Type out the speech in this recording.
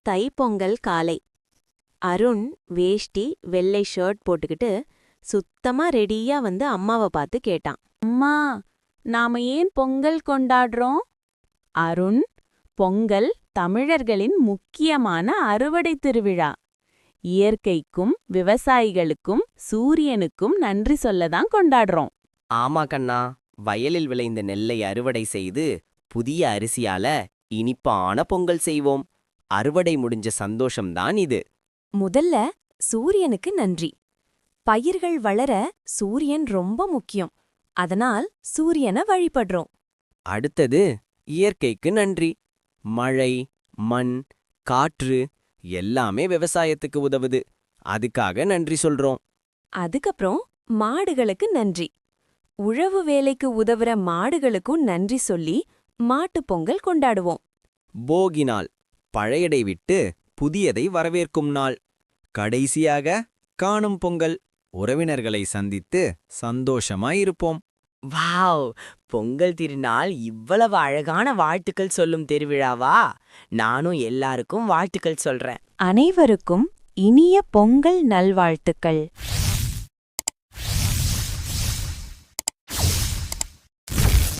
தைப்பொங்கல் காலை. அருண் வேஷ்டி வெள்ளை ஷர்ட் போட்டுக்கிட்டு சுத்தமா ரெடியா வந்து அம்மாவை பார்த்து கேட்டான். அம்மா, நாம ஏன் பொங்கல் கொண்டாடுறோம்? அருண், பொங்கல் தமிழர்களின் முக்கியமான அறுவடை திருவிழா. இயற்கைக்கும் விவசாயிகளுக்கும் சூரியனுக்கும் நன்றி சொல்லதான் கொண்டாடுறோம். ஆமா கண்ணா, வயலில் விளைந்த நெல்லை அறுவடை செய்து புதிய அரிசியால இனிப்பான பொங்கல் செய்வோம். அறுவடை முடிஞ்ச சந்தோஷம்தான் இது. முதல்ல சூரியனுக்கு நன்றி. பயிர்கள் வளர சூரியன் ரொம்ப முக்கியம். அதனால் சூரியனை வழிபடுறோம். அடுத்தது இயற்கைக்கு நன்றி. மழை, மண், காற்று எல்லாமே விவசாயத்துக்கு உதவுது. அதுக்காக நன்றி சொல்றோம். அதுக்கப்புறம் மாடுகளுக்கு நன்றி. உழவு வேலைக்கு உதவுற மாடுகளுக்கும் நன்றி சொல்லி மாட்டுப் பொங்கல் கொண்டாடுவோம். போகி நாள், பழையதை விட்டு புதியதை வரவேற்கும் நாள். கடைசியாக காணும் பொங்கல், உறவினர்களை சந்தித்து சந்தோஷமாயிருப்போம். வாவ்! பொங்கல் திருநாள் இவ்வளவு அழகான வாழ்த்துக்கள் சொல்லும் திருவிழாவா? நானும் எல்லாருக்கும் வாழ்த்துக்கள் சொல்றேன். அனைவருக்கும் இனிய பொங்கல் நல்வாழ்த்துக்கள்.